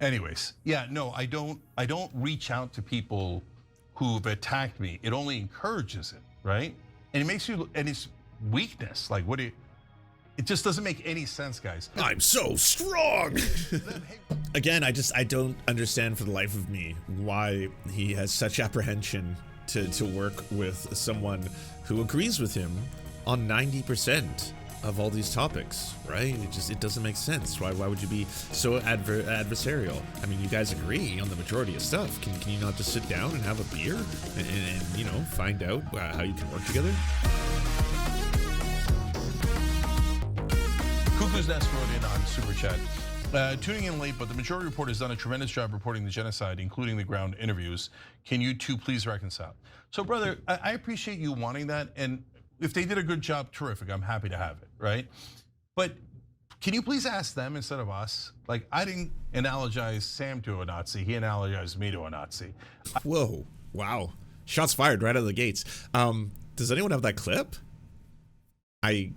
Anyways, yeah, no, I don't reach out to people who've attacked me. It only encourages it, right? And it makes you, and it's weakness. Like, it just doesn't make any sense, guys. I'm so strong. Again, I don't understand for the life of me why he has such apprehension to work with someone who agrees with him on 90% of all these topics, right? It doesn't make sense. Why would you be so adversarial? I mean, you guys agree on the majority of stuff. Can you not just sit down and have a beer and you know, find out how you can work together? Cuckoo's Nest wrote in on Super Chat. Tuning in late, but the majority report has done a tremendous job reporting the genocide, including the ground interviews. Can you two please reconcile? So, brother, I appreciate you wanting that, and if they did a good job, terrific. I'm happy to have it, right? But can you please ask them instead of us? Like, I didn't analogize Sam to a Nazi. He analogized me to a Nazi. Whoa, wow. Shots fired right out of the gates. Does anyone have that clip? I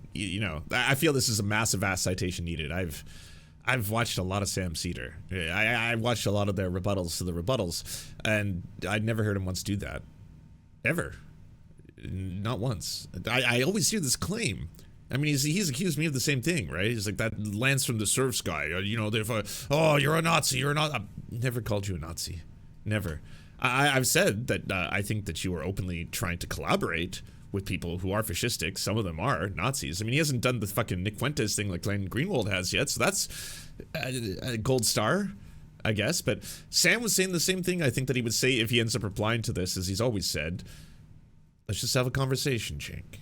feel this is a massive ass citation needed. I've watched a lot of Sam Cedar. I watched a lot of their rebuttals to the rebuttals, and I'd never heard him once do that. Ever. Not once. I always hear this claim. I mean, he's accused me of the same thing, right? He's like, that Lance from the Serfs guy. You know, oh, you're a Nazi. You're not. I've never called you a Nazi. Never. I've said that I think that you are openly trying to collaborate with people who are fascistic. Some of them are Nazis. I mean, he hasn't done the fucking Nick Fuentes thing like Glenn Greenwald has yet, so that's a gold star, I guess. But Sam was saying the same thing I think that he would say if he ends up replying to this, as he's always said. Let's just have a conversation, Cenk.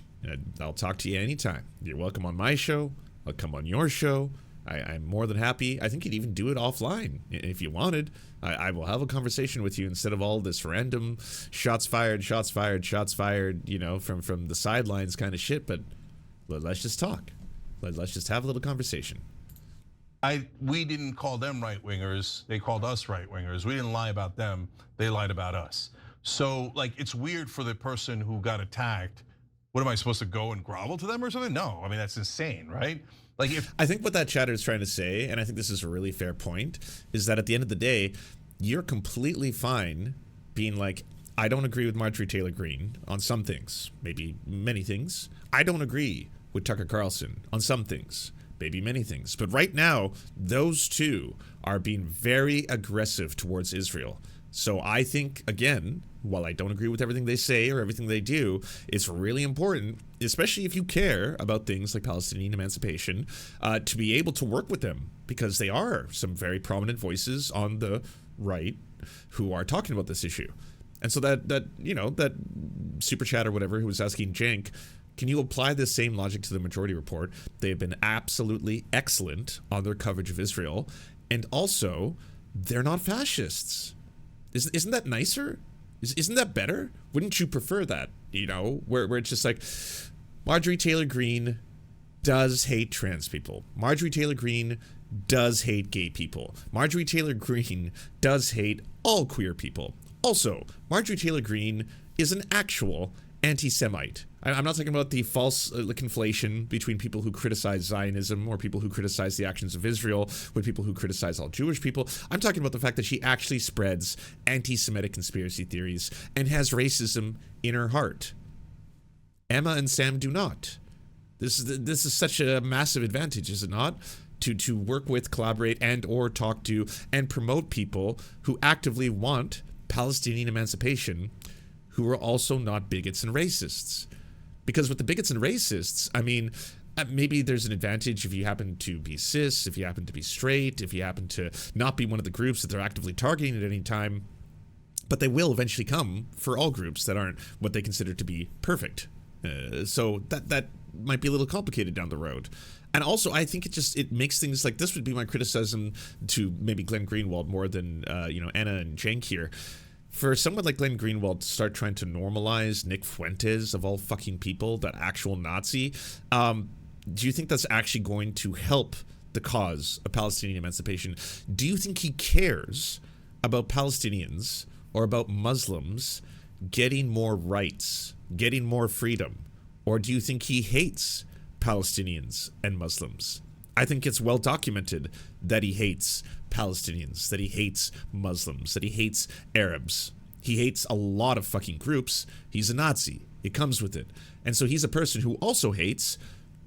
I'll talk to you anytime. You're welcome on my show. I'll come on your show. I'm more than happy. I think you'd even do it offline if you wanted. I will have a conversation with you instead of all this random shots fired, you know, from the sidelines kind of shit. But let's just talk. Let's just have a little conversation. We didn't call them right-wingers. They called us right-wingers. We didn't lie about them. They lied about us. So, like, it's weird for the person who got attacked. What am I supposed to go and grovel to them or something? No, I mean, that's insane, right? Like, I think what that chatter is trying to say, and I think this is a really fair point, is that at the end of the day, you're completely fine being like, I don't agree with Marjorie Taylor Greene on some things, maybe many things. I don't agree with Tucker Carlson on some things, maybe many things. But right now, those two are being very aggressive towards Israel. So I think, again, while I don't agree with everything they say or everything they do, it's really important, especially if you care about things like Palestinian emancipation, to be able to work with them, because they are some very prominent voices on the right who are talking about this issue. And so that super chat or whatever who was asking Cenk, can you apply this same logic to the majority report? They have been absolutely excellent on their coverage of Israel, and also they're not fascists. Isn't that nicer? Isn't that better? Wouldn't you prefer that? You know, where it's just like, Marjorie Taylor Greene does hate trans people. Marjorie Taylor Greene does hate gay people. Marjorie Taylor Greene does hate all queer people. Also, Marjorie Taylor Greene is an actual anti-Semite. I'm not talking about the false conflation between people who criticize Zionism or people who criticize the actions of Israel with people who criticize all Jewish people. I'm talking about the fact that she actually spreads anti-Semitic conspiracy theories and has racism in her heart. Emma and Sam do not. This is such a massive advantage, is it not? To work with, collaborate, and or talk to and promote people who actively want Palestinian emancipation, who are also not bigots and racists. Because with the bigots and racists, I mean, maybe there's an advantage if you happen to be cis, if you happen to be straight, if you happen to not be one of the groups that they're actively targeting at any time. But they will eventually come for all groups that aren't what they consider to be perfect. So that might be a little complicated down the road. And also, I think it makes things like, this would be my criticism to maybe Glenn Greenwald more than Anna and Cenk here. For someone like Glenn Greenwald to start trying to normalize Nick Fuentes, of all fucking people, that actual Nazi, do you think that's actually going to help the cause of Palestinian emancipation? Do you think he cares about Palestinians or about Muslims getting more rights, getting more freedom? Or do you think he hates Palestinians and Muslims? I think it's well documented that he hates Palestinians, that he hates Muslims, that he hates Arabs. He hates a lot of fucking groups. He's a Nazi. It comes with it. And so he's a person who also hates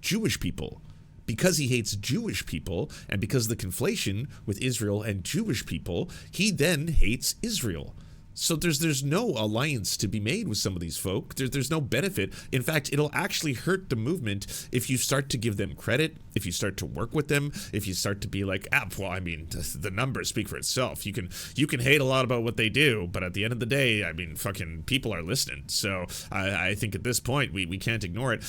Jewish people. Because he hates Jewish people, and because of the conflation with Israel and Jewish people, he then hates Israel. So there's no alliance to be made with some of these folk. There's no benefit. In fact, it'll actually hurt the movement if you start to give them credit, if you start to work with them, if you start to be like, well, I mean, the numbers speak for itself. You can hate a lot about what they do, but at the end of the day, I mean, fucking people are listening. So I think at this point, we can't ignore it.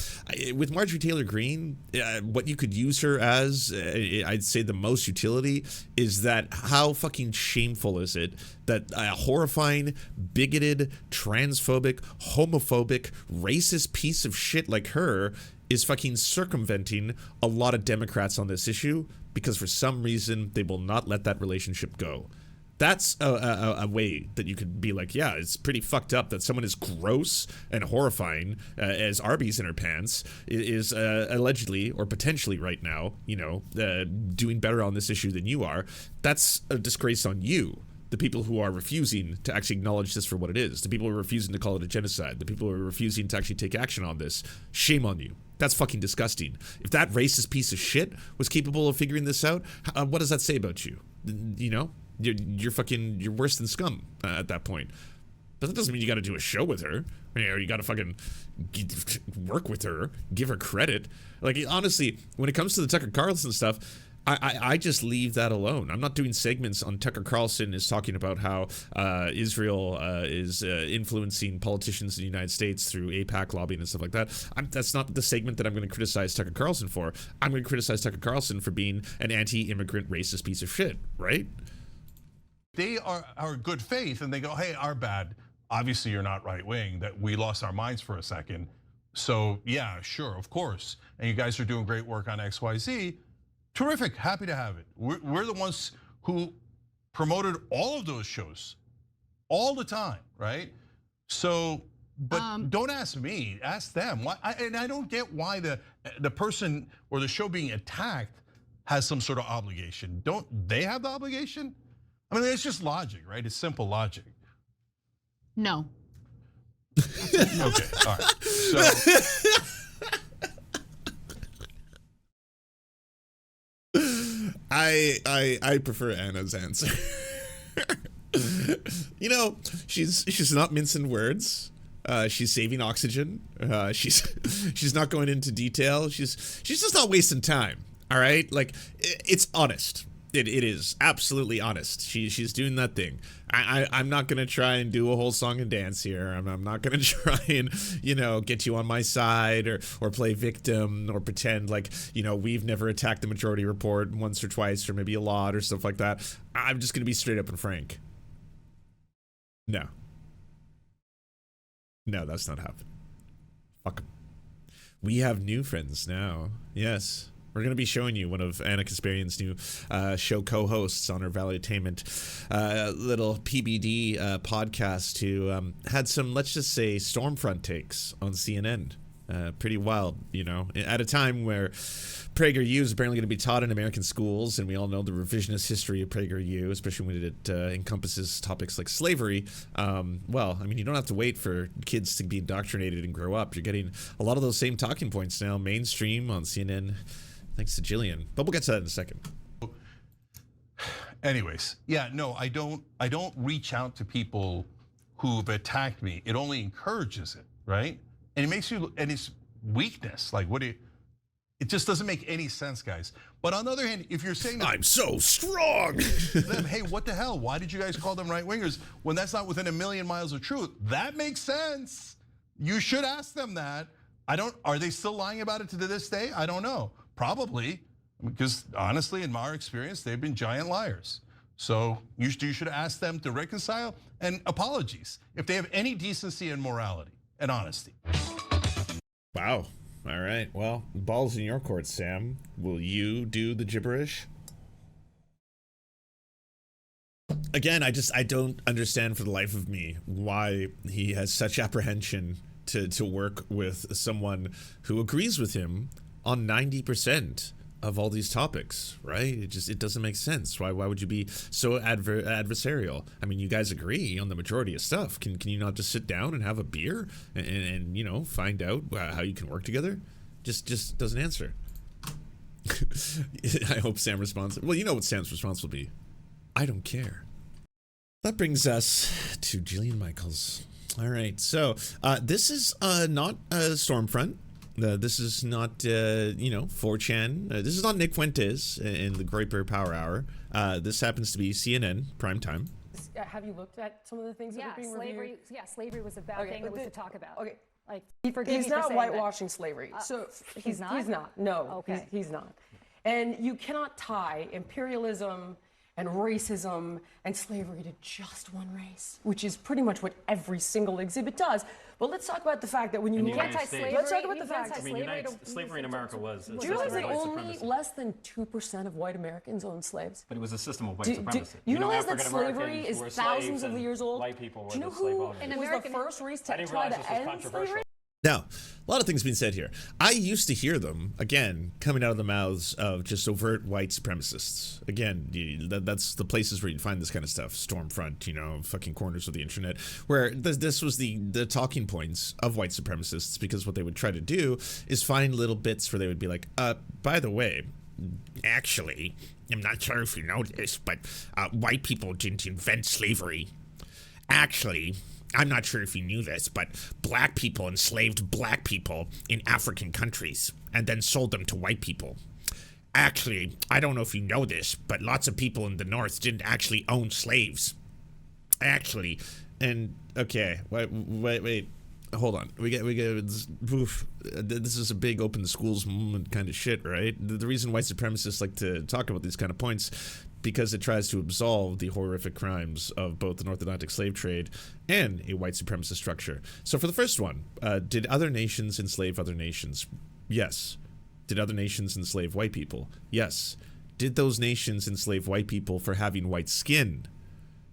With Marjorie Taylor Greene, what you could use her as, I'd say the most utility, is that how fucking shameful is it that a horrifying, bigoted, transphobic, homophobic, racist piece of shit like her is fucking circumventing a lot of Democrats on this issue because for some reason they will not let that relationship go. That's a way that you could be like, yeah, it's pretty fucked up that someone as gross and horrifying as Arby's in her pants is allegedly or potentially right now, doing better on this issue than you are. That's a disgrace on you. The people who are refusing to actually acknowledge this for what it is, the people who are refusing to call it a genocide, the people who are refusing to actually take action on this, shame on you. That's fucking disgusting. If that racist piece of shit was capable of figuring this out, what does that say about you? You're worse than scum at that point. But that doesn't mean you got to do a show with her. Or you got to fucking work with her, give her credit. Like, honestly, when it comes to the Tucker Carlson stuff, I just leave that alone. I'm not doing segments on Tucker Carlson is talking about how Israel is influencing politicians in the United States through AIPAC lobbying and stuff like that. That's not the segment that I'm going to criticize Tucker Carlson for. I'm going to criticize Tucker Carlson for being an anti-immigrant racist piece of shit, right? They are good faith and they go, hey, our bad. Obviously, you're not right wing, that we lost our minds for a second. So yeah, sure, of course. And you guys are doing great work on XYZ. Terrific, happy to have it. We're the ones who promoted all of those shows all the time, right? So, but don't ask me, ask them. Why? And I don't get why the person or the show being attacked has some sort of obligation. Don't they have the obligation? I mean, it's just logic, right? It's simple logic. No. Okay, all right. So. I prefer Anna's answer. She's not mincing words. She's saving oxygen. She's not going into detail. She's just not wasting time. All right, like it's honest. It is absolutely honest. She's doing that thing. I'm not gonna try and do a whole song and dance here. I'm not gonna try and get you on my side or play victim or pretend like we've never attacked the Majority Report once or twice or maybe a lot or stuff like that. I'm just gonna be straight up and frank. No, that's not happening. Fuck 'em. We have new friends now. Yes. We're going to be showing you one of Anna Kasparian's new show co-hosts on her Valuetainment little PBD podcast who had some, let's just say, Stormfront takes on CNN. Pretty wild, at a time where PragerU is apparently going to be taught in American schools, and we all know the revisionist history of PragerU, especially when it encompasses topics like slavery. Well, I mean, you don't have to wait for kids to be indoctrinated and grow up. You're getting a lot of those same talking points now, mainstream on CNN. Thanks to Jillian, but we'll get to that in a second. Anyways, yeah, no, I don't reach out to people who've attacked me. It only encourages it, right? And it makes you, and it's weakness. Like, it just doesn't make any sense, guys. But on the other hand, if you're saying that, I'm so strong. Then, hey, what the hell? Why did you guys call them right wingers when that's not within a million miles of truth? That makes sense. You should ask them that. Are they still lying about it to this day? I don't know. Probably, because honestly, in my experience, they've been giant liars. So you should ask them to reconcile and apologies if they have any decency and morality and honesty. Wow. All right. Well, ball's in your court, Sam. Will you do the gibberish? Again, I don't understand for the life of me why he has such apprehension to work with someone who agrees with him on 90% of all these topics, right? It doesn't make sense. Why would you be so adversarial? I mean, you guys agree on the majority of stuff. Can you not just sit down and have a beer and you know, find out how you can work together? Just doesn't answer. I hope Sam responds. Well, you know what Sam's response will be. I don't care. That brings us to Jillian Michaels. All right, so this is not a Stormfront. This is not, you know, 4chan. This is not Nick Fuentes in the Groiper Power Hour. This happens to be CNN prime time. Have you looked at some of the things that are being reviewed? Slavery was a bad thing that was to talk about. Okay. Like, he's not whitewashing slavery. So he's not? He's not. No, okay. he's not. And you cannot tie imperialism and racism and slavery to just one race, which is pretty much what every single exhibit does. But let's talk about the fact that when you look at slavery, let's talk about the fact. I mean, slavery in America was. Do you realize that only less than 2% of white Americans owned slaves? But it was a system of white supremacy. You realize that slavery is thousands of years old? White people were Do you know the slave who owners. was the first race to try to end slavery? Now, a lot of things being said here. I used to hear them, again, coming out of the mouths of just overt white supremacists. Again, that's the places where you'd find this kind of stuff. Stormfront, you know, fucking corners of the internet, where this was the talking points of white supremacists, because what they would try to do is find little bits where they would be like, by the way, actually, I'm not sure if you know this, but white people didn't invent slavery. Actually, I'm not sure if you knew this, but black people enslaved black people in African countries and then sold them to white people. Actually, I don't know if you know this, but lots of people in the North didn't actually own slaves. Actually, and okay, wait. Hold on. We get oof, this is a big open the schools moment kind of shit, right? The reason white supremacists like to talk about these kind of points, because it tries to absolve the horrific crimes of both the North Atlantic slave trade and a white supremacist structure. So for the first one, did other nations enslave other nations? Yes. Did other nations enslave white people? Yes. Did those nations enslave white people for having white skin?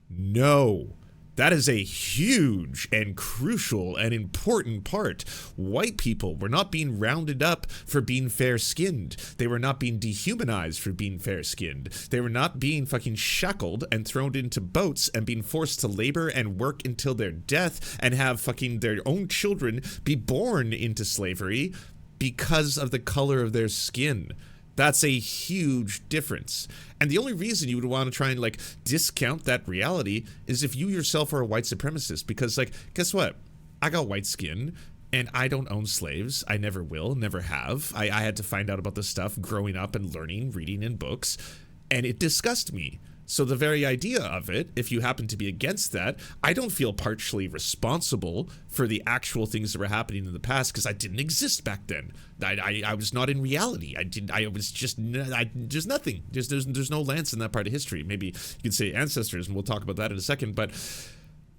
No. That is a huge and crucial and important part. White people were not being rounded up for being fair-skinned. They were not being dehumanized for being fair-skinned. They were not being fucking shackled and thrown into boats and being forced to labor and work until their death and have fucking their own children be born into slavery because of the color of their skin. That's a huge difference. And the only reason you would want to try and like discount that reality is if you yourself are a white supremacist, because like, guess what? I got white skin and I don't own slaves. I never will, never have. I had to find out about this stuff growing up and learning, reading in books, and it disgusted me. So the very idea of it, if you happen to be against that, I don't feel partially responsible for the actual things that were happening in the past because I didn't exist back then. I was not in reality. I was just nothing. There's no Lance in that part of history. Maybe you could say ancestors, and we'll talk about that in a second. But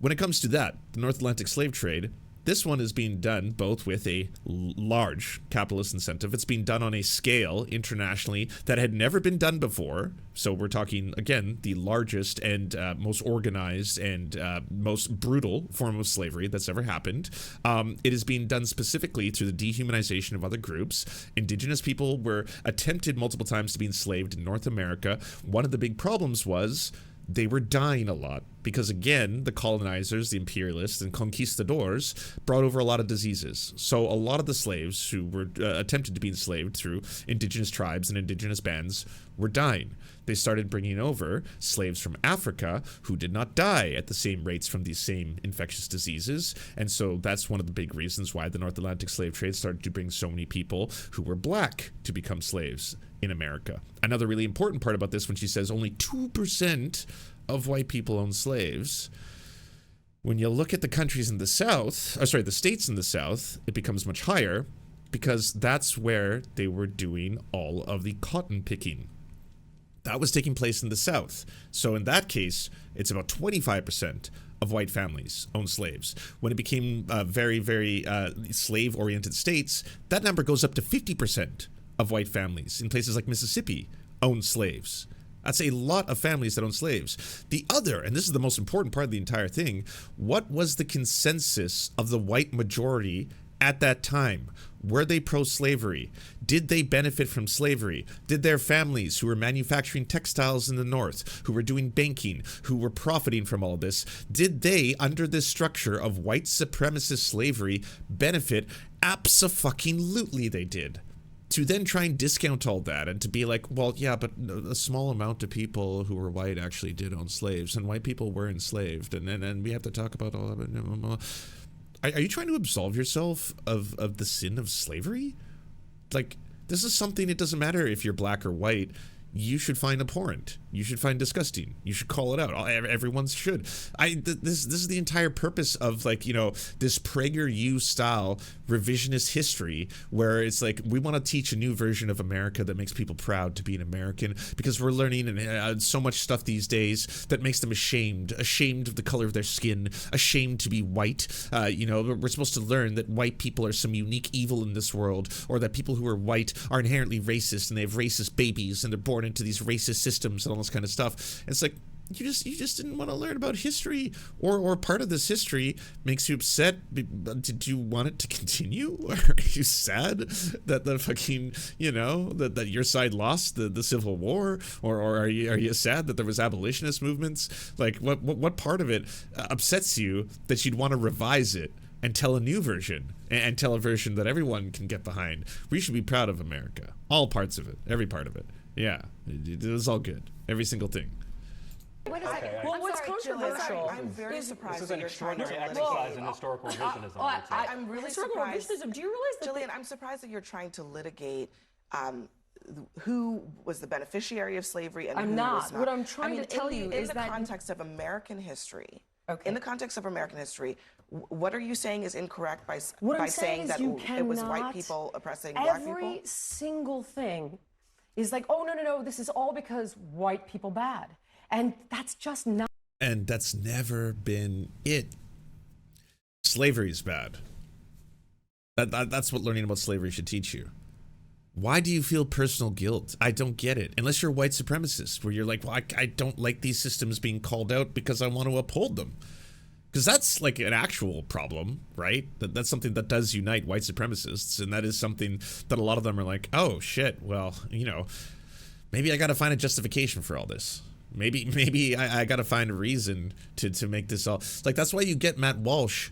when it comes to that, the North Atlantic slave trade, this one is being done both with a large capitalist incentive. It's being done on a scale internationally that had never been done before. So we're talking, again, the largest and most organized and most brutal form of slavery that's ever happened. It is being done specifically through the dehumanization of other groups. Indigenous people were attempted multiple times to be enslaved in North America. One of the big problems was they were dying a lot because, again, the colonizers, the imperialists, and conquistadors brought over a lot of diseases. So a lot of the slaves who were attempted to be enslaved through indigenous tribes and indigenous bands were dying. They started bringing over slaves from Africa who did not die at the same rates from these same infectious diseases. And so that's one of the big reasons why the North Atlantic slave trade started to bring so many people who were black to become slaves in America. Another really important part about this, when she says only 2% of white people own slaves, when you look at the countries in the South, the states in the South, it becomes much higher because that's where they were doing all of the cotton picking. That was taking place in the South. So in that case, it's about 25% of white families own slaves. When it became very, very slave-oriented states, that number goes up to 50% of white families in places like Mississippi own slaves. That's a lot of families that own slaves. The other, and this is the most important part of the entire thing, what was the consensus of the white majority at that time? Were they pro-slavery? Did they benefit from slavery? Did their families who were manufacturing textiles in the North, who were doing banking, who were profiting from all this, did they, under this structure of white supremacist slavery, benefit? Abso-fucking-lutely they did. To then try and discount all that and to be like, well, yeah, but a small amount of people who were white actually did own slaves, and white people were enslaved, and we have to talk about all of it. Are you trying to absolve yourself of the sin of slavery? Like, this is something, it doesn't matter if you're black or white, you should find abhorrent. You should find disgusting. You should call it out. Everyone should. This is the entire purpose of, like, you know, this PragerU style revisionist history where it's like we want to teach a new version of America that makes people proud to be an American, because we're learning so much stuff these days that makes them ashamed of the color of their skin, ashamed to be white. You know, we're supposed to learn that white people are some unique evil in this world, or that people who are white are inherently racist and they have racist babies and they're born into these racist systems and all this kind of stuff. It's like, you just didn't want to learn about history, or part of this history makes you upset. Did you want it to continue? Or are you sad that the fucking, you know, that your side lost the Civil War? Or are you sad that there was abolitionist movements? Like, what part of it upsets you that you'd want to revise it and tell a new version, and tell a version that everyone can get behind? We should be proud of America. All parts of it. Every part of it. Yeah. It was all good. Every single thing. Wait a second. Well, what's controversial? I'm very surprised This is that an you're trying to extraordinary litigate. exercise in historical revisionism. I'm really Historical surprised. revisionism. Do you realize that Jillian, I'm surprised that you're trying to litigate who was the beneficiary of slavery and I'm who not. was not. What I'm trying to tell you is in that the context of American history. Okay. In the context of American history, what are you saying is incorrect by saying that you it was white cannot- people oppressing black people? every single thing is like, oh, no, this is all because white people bad. And that's just not. And that's never been it. Slavery is bad. That's what learning about slavery should teach you. Why do you feel personal guilt? I don't get it. Unless you're a white supremacist, where you're like, well, I don't like these systems being called out because I want to uphold them. Because that's like an actual problem, right? That's something that does unite white supremacists, and that is something that a lot of them are like, oh shit, well, you know, maybe I got to find a justification for all this. Maybe I got to find a reason to make this all. Like, that's why you get Matt Walsh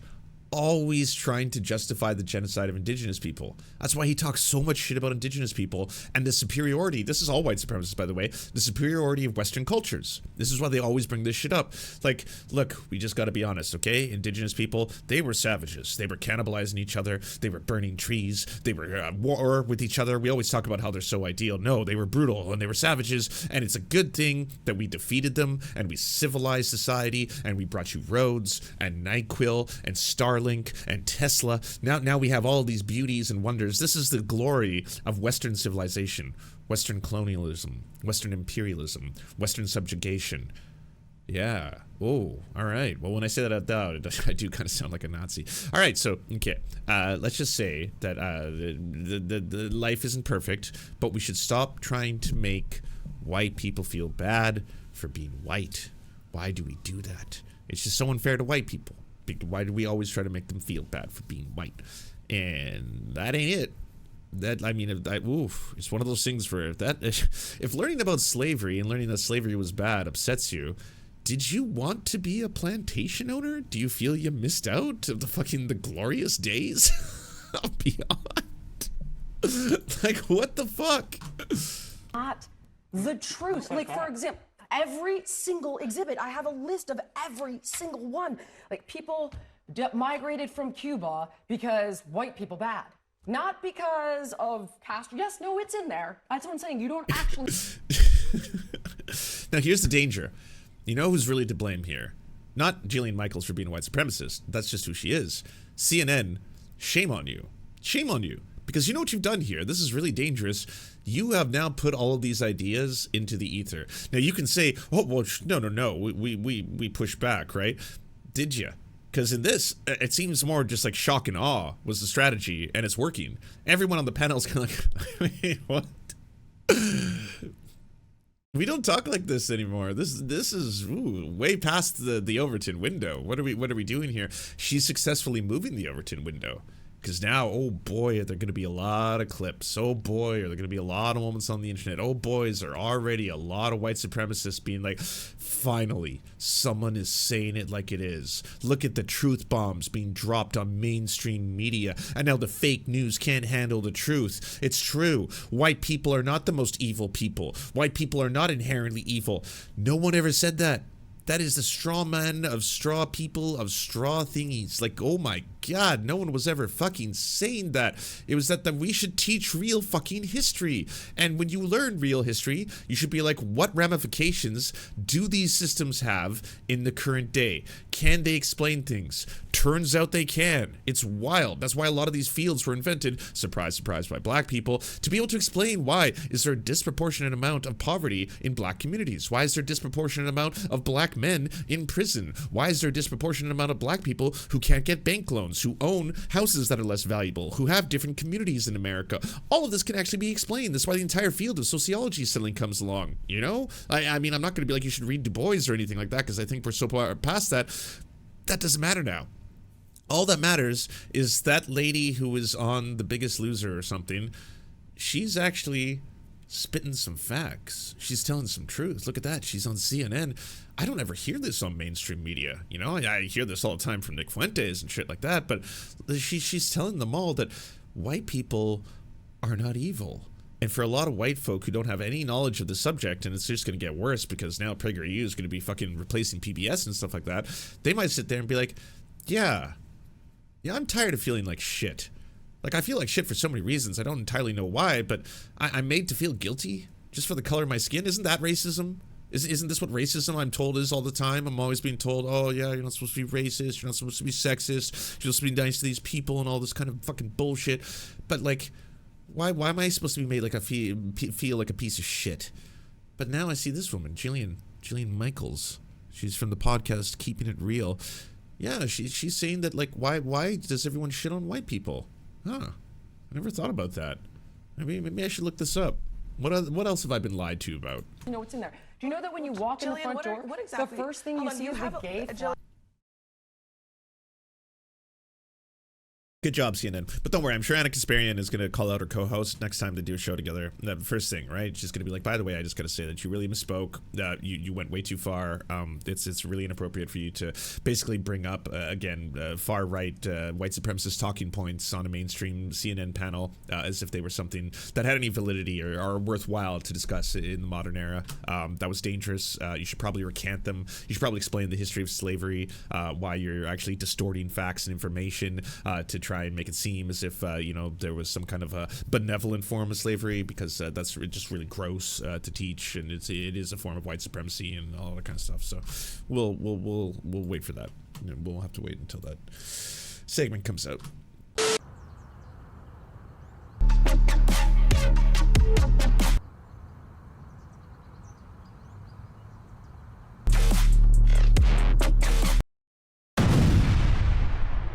always trying to justify the genocide of indigenous people. That's why he talks so much shit about indigenous people and the superiority. This is all white supremacists, by the way. The superiority of Western cultures. This is why they always bring this shit up. Like, look, we just got to be honest, okay? Indigenous people, they were savages. They were cannibalizing each other. They were burning trees. They were at war with each other. We always talk about how they're so ideal. No, they were brutal and they were savages. And it's a good thing that we defeated them and we civilized society and we brought you roads and NyQuil and Starlink and Tesla. Now we have all these beauties and wonders. This is the glory of Western civilization, Western colonialism, Western imperialism, Western subjugation. Yeah. Oh, all right. Well, when I say that out loud, I do kind of sound like a Nazi. All right. So, okay. Let's just say that the life isn't perfect, but we should stop trying to make white people feel bad for being white. Why do we do that? It's just so unfair to white people. Why do we always try to make them feel bad for being white? And that ain't it. That, I mean, it's one of those things where if learning about slavery and learning that slavery was bad upsets you, did you want to be a plantation owner? Do you feel you missed out of the glorious days beyond? Like, what the fuck? Not the truth. Like, for example, every single exhibit, I have a list of every single one. Like, people migrated from Cuba because white people bad. Not because of Castro. Yes, no, it's in there. That's what I'm saying. You don't actually. Now, here's the danger. You know who's really to blame here? Not Jillian Michaels for being a white supremacist. That's just who she is. CNN, shame on you. Shame on you. Because you know what you've done here? This is really dangerous. You have now put all of these ideas into the ether. Now you can say, oh, well, no. We push back, right? Did you? Because in this, it seems more just like shock and awe was the strategy, and it's working. Everyone on the panel is kind of like, wait, what? We don't talk like this anymore. This is way past the Overton window. What are we doing here? She's successfully moving the Overton window. Because now, oh boy, are there going to be a lot of clips. Oh boy, are there going to be a lot of moments on the internet. Oh boys, there are already a lot of white supremacists being like, finally, someone is saying it like it is. Look at the truth bombs being dropped on mainstream media. And now the fake news can't handle the truth. It's true. White people are not the most evil people. White people are not inherently evil. No one ever said that. That is the straw man of straw people of straw thingies. Like, oh my God, no one was ever fucking saying that. It was that we should teach real fucking history. And when you learn real history, you should be like, what ramifications do these systems have in the current day? Can they explain things? Turns out they can. It's wild. That's why a lot of these fields were invented, surprise, surprise, by black people, to be able to explain why is there a disproportionate amount of poverty in black communities? Why is there a disproportionate amount of black men in prison? Why is there a disproportionate amount of black people who can't get bank loans, who own houses that are less valuable, who have different communities in America? All of this can actually be explained. That's why the entire field of sociology suddenly comes along, you know? I mean, I'm not going to be like, you should read Du Bois or anything like that, because I think we're so far past that. That doesn't matter now. All that matters is that lady who is on The Biggest Loser or something, she's actually spitting some facts. She's telling some truth. Look at that. She's on CNN. I don't ever hear this on mainstream media. You know, I hear this all the time from Nick Fuentes and shit like that, but she's telling them all that white people are not evil. And for a lot of white folk who don't have any knowledge of the subject, and it's just going to get worse because now PragerU is going to be fucking replacing PBS and stuff like that, they might sit there and be like, yeah, I'm tired of feeling like shit. Like, I feel like shit for so many reasons. I don't entirely know why, but I'm made to feel guilty just for the color of my skin. Isn't that racism? Isn't this what racism I'm told is all the time? I'm always being told, oh yeah, you're not supposed to be racist, you're not supposed to be sexist, you're supposed to be nice to these people and all this kind of fucking bullshit. But like, why am I supposed to be made like feel like a piece of shit? But now I see this woman, Jillian Michaels. She's from the podcast Keeping It Real. Yeah, she's saying that, like, why does everyone shit on white people? Huh. I never thought about that. Maybe I should look this up. What else have I been lied to about? You know what's in there. Do you know that when you walk in the Jillian, front door, what exactly, the first thing you see is the gay flag? Good job, CNN. But don't worry, I'm sure Anna Kasparian is going to call out her co-host next time they do a show together. The first thing, right? She's going to be like, by the way, I just got to say that you really misspoke. You went way too far. It's really inappropriate for you to basically bring up, again, far-right white supremacist talking points on a mainstream CNN panel as if they were something that had any validity or are worthwhile to discuss in the modern era. That was dangerous. You should probably recant them. You should probably explain the history of slavery, why you're actually distorting facts and information to try and make it seem as if there was some kind of a benevolent form of slavery, because that's just really gross to teach, and it is a form of white supremacy and all that kind of stuff. So we'll wait for that. We'll have to wait until that segment comes out.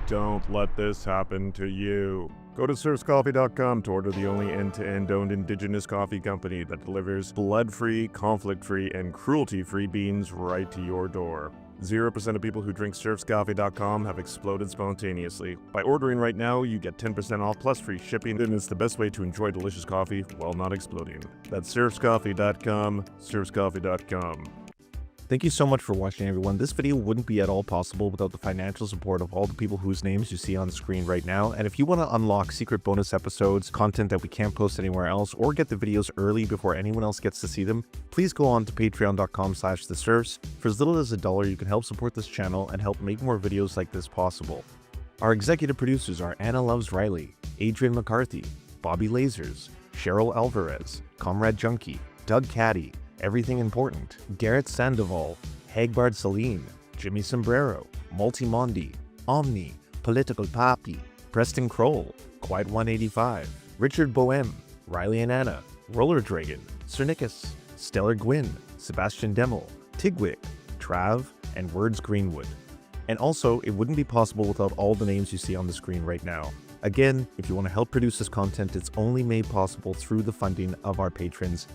Don't let this happen to you. Go to serfscoffee.com to order the only end-to-end owned indigenous coffee company that delivers blood-free, conflict-free, and cruelty-free beans right to your door. 0% of people who drink serfscoffee.com have exploded spontaneously. By ordering right now, you get 10% off plus free shipping, and it's the best way to enjoy delicious coffee while not exploding. That's serfscoffee.com, serfscoffee.com. Thank you so much for watching, everyone. This video wouldn't be at all possible without the financial support of all the people whose names you see on the screen right now. And if you want to unlock secret bonus episodes, content that we can't post anywhere else, or get the videos early before anyone else gets to see them, please go on to patreon.com/theserfs. For as little as $1, you can help support this channel and help make more videos like this possible. Our executive producers are Anna Loves Riley, Adrian McCarthy, Bobby Lasers, Cheryl Alvarez, Comrade Junkie, Doug Caddy, Everything Important, Garrett Sandoval, Hagbard Saline, Jimmy Sombrero, Multimondi, Omni, Political Papi, Preston Kroll, Quiet 185, Richard Boehm, Riley and Anna, Roller Dragon, Cernicus, Stellar Gwyn, Sebastian Demel, Tigwig, Trav, and Words Greenwood. And also, it wouldn't be possible without all the names you see on the screen right now. Again, if you want to help produce this content, it's only made possible through the funding of our patrons.